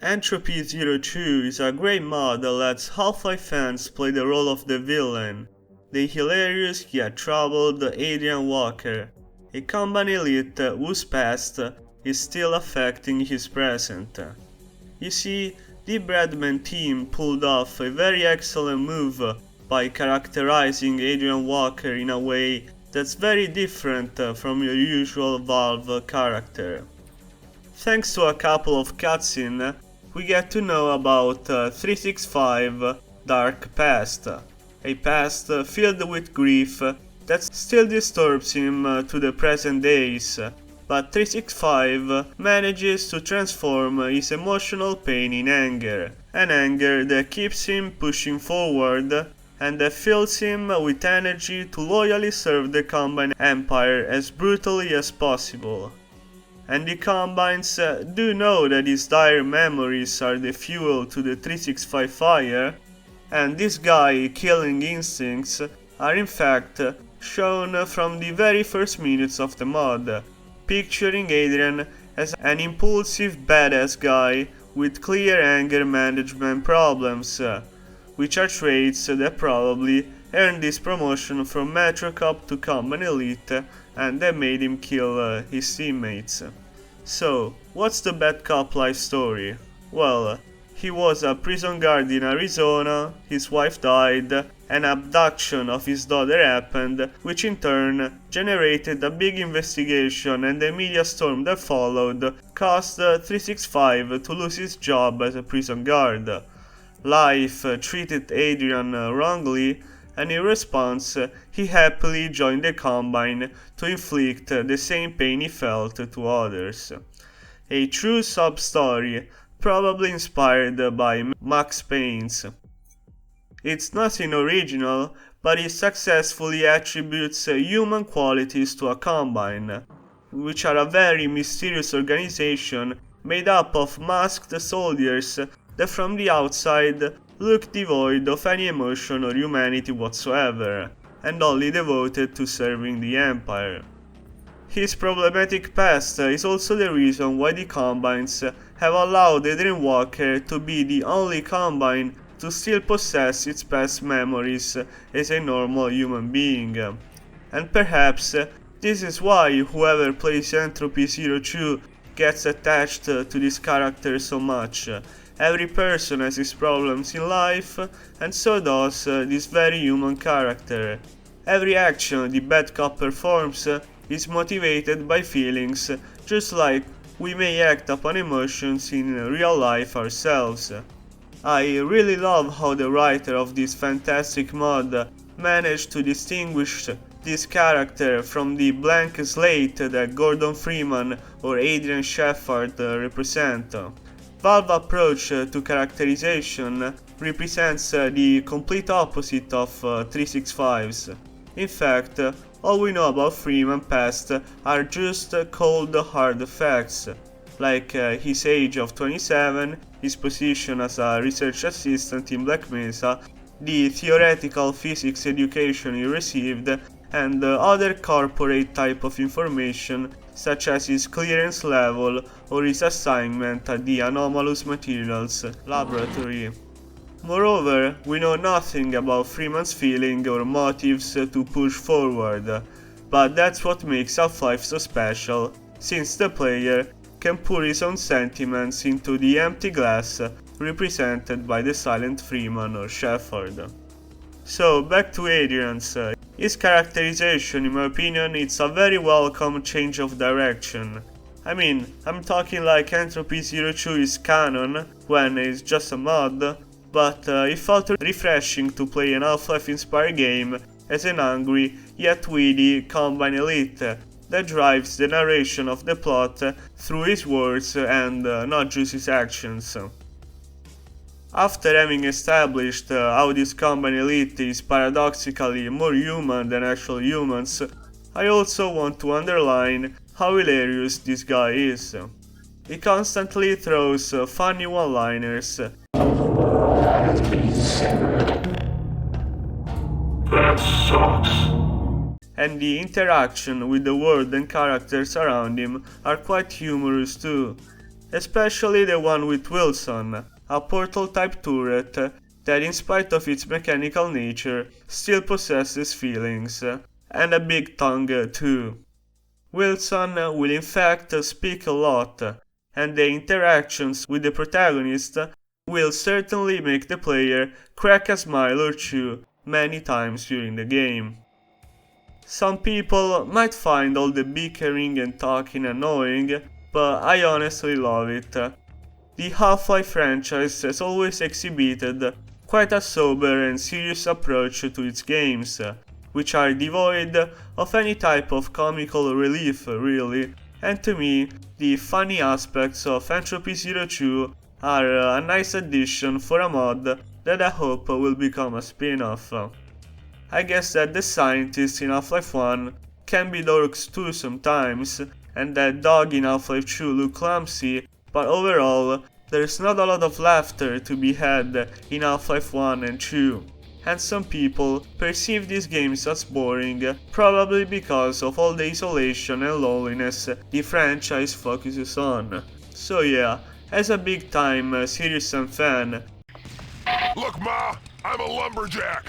Entropy EZ2 is a great mod that lets Half-Life fans play the role of the villain, the hilarious yet troubled Aiden Walker, a Combine elite whose past is still affecting his present. You see, the Breadman team pulled off a very excellent move by characterizing Aiden Walker in a way that's very different from your usual Valve character. Thanks to a couple of cutscenes, we get to know about 365's dark past, a past filled with grief that still disturbs him to the present days, but 365 manages to transform his emotional pain in anger, an anger that keeps him pushing forward and that fills him with energy to loyally serve the Combine Empire as brutally as possible. And the Combines do know that his dire memories are the fuel to the 365 fire, and this guy killing instincts are in fact shown from the very first minutes of the mod, picturing Adrian as an impulsive badass guy with clear anger management problems, which are traits that probably earned his promotion from Metro Cop to Combine Elite and that made him kill his teammates. So, what's the bad cop life story? Well, he was a prison guard in Arizona, his wife died, an abduction of his daughter happened, which in turn generated a big investigation, and the media storm that followed caused 365 to lose his job as a prison guard. Life treated Adrian wrongly, and in response he happily joined the Combine to inflict the same pain he felt to others. A true sub-story, probably inspired by Max Payne's. It's nothing original, but it successfully attributes human qualities to a Combine, which are a very mysterious organization made up of masked soldiers that from the outside look devoid of any emotion or humanity whatsoever, and only devoted to serving the Empire. His problematic past is also the reason why the Combines have allowed Aiden Walker to be the only Combine to still possess its past memories as a normal human being. And perhaps this is why whoever plays Entropy 02 gets attached to this character so much. Every person has his problems in life, and so does this very human character. Every action the bad cop performs is motivated by feelings, just like we may act upon emotions in real life ourselves. I really love how the writer of this fantastic mod managed to distinguish this character from the blank slate that Gordon Freeman or Adrian Shepard represent. Valve's approach to characterization represents the complete opposite of 365's. In fact, all we know about Freeman's past are just cold hard facts, like his age of 27, his position as a research assistant in Black Mesa, the theoretical physics education he received, and other corporate type of information such as his clearance level or his assignment at the Anomalous Materials laboratory. Moreover, we know nothing about Freeman's feeling or motives to push forward, but that's what makes Half-Life so special, since the player can put his own sentiments into the empty glass represented by the silent Freeman or Shepard. So, back to Adrian's. His characterization, in my opinion, it's a very welcome change of direction. I mean, I'm talking like Entropy 02 is canon, when it's just a mod, but it felt refreshing to play an Half-Life inspired game as an angry yet witty Combine elite that drives the narration of the plot through his words and not just his actions. After having established how this Combine elite is paradoxically more human than actual humans, I also want to underline how hilarious this guy is. He constantly throws funny one-liners. That sucks. And the interaction with the world and characters around him are quite humorous too. especially the one with Wilson, a portal-type turret that in spite of its mechanical nature still possesses feelings, and a big tongue too. Wilson will in fact speak a lot, and the interactions with the protagonist will certainly make the player crack a smile or two many times during the game. Some people might find all the bickering and talking annoying, but I honestly love it. The Half-Life franchise has always exhibited quite a sober and serious approach to its games, which are devoid of any type of comical relief really, and to me, the funny aspects of Entropy 02 are a nice addition for a mod that I hope will become a spin-off. I guess that the scientists in Half-Life 1 can be dorks too sometimes, and that dog in Half-Life 2 look clumsy, but overall, there's not a lot of laughter to be had in Half-Life 1 and 2. And some people perceive these games as boring, probably because of all the isolation and loneliness the franchise focuses on. So yeah, as a big time Serious Sam fan, Look, Ma, I'm a lumberjack.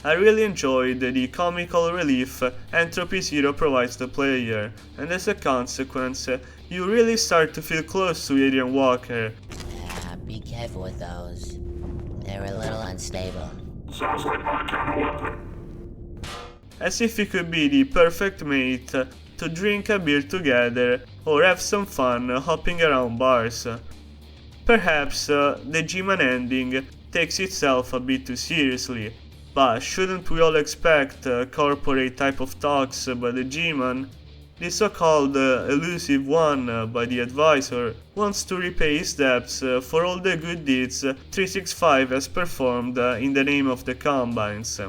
I really enjoyed the comical relief Entropy 0 provides the player, and as a consequence, you really start to feel close to Aiden Walker. Be careful with those. They're a little unstable. Sounds like my kind of weapon. As if he could be the perfect mate to drink a beer together or have some fun hopping around bars. Perhaps the G-Man ending takes itself a bit too seriously, but shouldn't we all expect corporate type of talks by the G-Man? The so-called elusive one by the advisor wants to repay his debts for all the good deeds 365 has performed in the name of the Combines.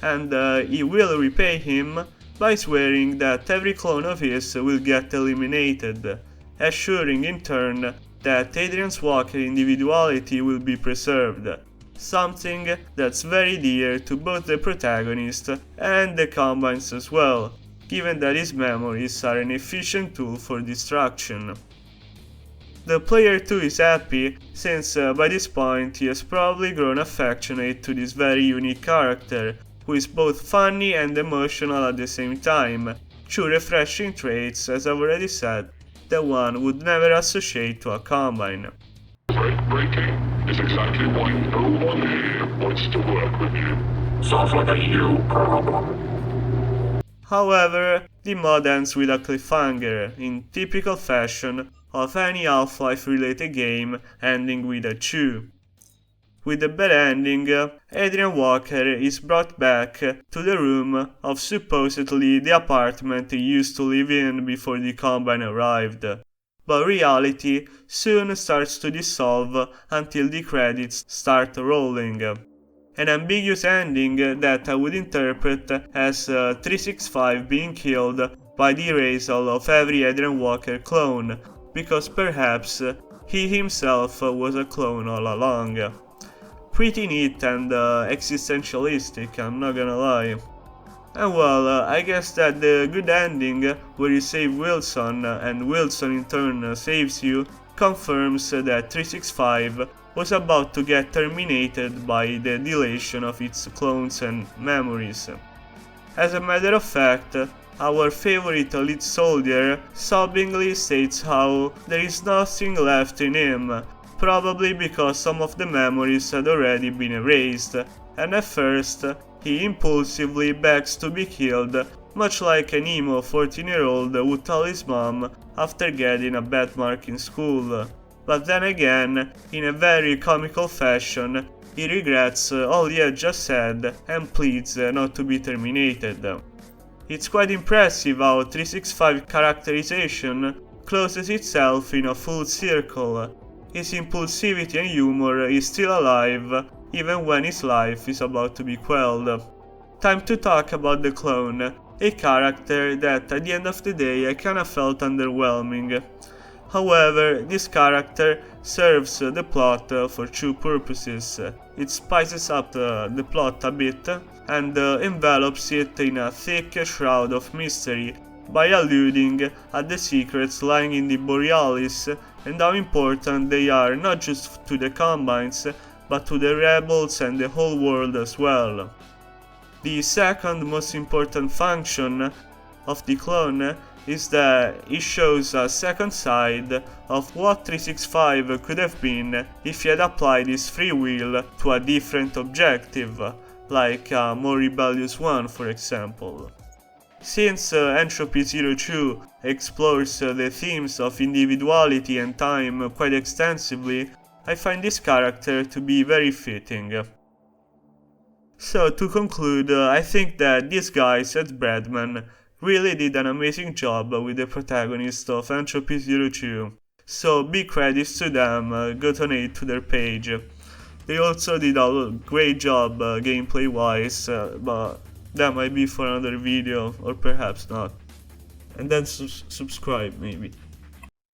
And he will repay him by swearing that every clone of his will get eliminated, assuring in turn that Adrian Walker's individuality will be preserved. Something that's very dear to both the protagonist and the Combines as well, given that his memories are an efficient tool for destruction. The player too is happy, since by this point he has probably grown affectionate to this very unique character, who is both funny and emotional at the same time, two refreshing traits, as I've already said, that one would never associate to a Combine. Breaking is exactly why no one here wants to work with you. Sounds like a you problem. However, the mod ends with a cliffhanger, in typical fashion of any Half-Life related game ending with a 2. With the bad ending, Aiden Walker is brought back to the room of supposedly the apartment he used to live in before the Combine arrived. But reality soon starts to dissolve until the credits start rolling. An ambiguous ending that I would interpret as 365 being killed by the erasal of every Aiden Walker clone, because perhaps he himself was a clone all along. Pretty neat and existentialistic, I'm not gonna lie. And well, I guess that the good ending, where you save Wilson and Wilson in turn saves you, confirms that 365 was about to get terminated by the deletion of its clones and memories. As a matter of fact, our favorite lead soldier sobbingly states how there is nothing left in him, probably because some of the memories had already been erased, and at first he impulsively begs to be killed, much like an emo 14-year-old would tell his mom after getting a bad mark in school. But then again, in a very comical fashion, he regrets all he had just said and pleads not to be terminated. It's quite impressive how 365 characterization closes itself in a full circle. His impulsivity and humor is still alive, even when his life is about to be quelled. Time to talk about the clone, a character that at the end of the day I kinda felt underwhelming. However, this character serves the plot for two purposes. It spices up the plot a bit and envelops it in a thick shroud of mystery by alluding at the secrets lying in the Borealis and how important they are not just to the Combines, but to the rebels and the whole world as well. The second most important function of the clone is that it shows a second side of what 365 could have been if he had applied his free will to a different objective, like a more rebellious one, for example. Since Entropy 02 explores the themes of individuality and time quite extensively, I find this character to be very fitting. So to conclude, I think that these guys at Breadman really did an amazing job with the protagonist of Entropy 02. So big credits to them, go donate to their page. They also did a great job gameplay wise, but that might be for another video, or perhaps not. And then subscribe maybe.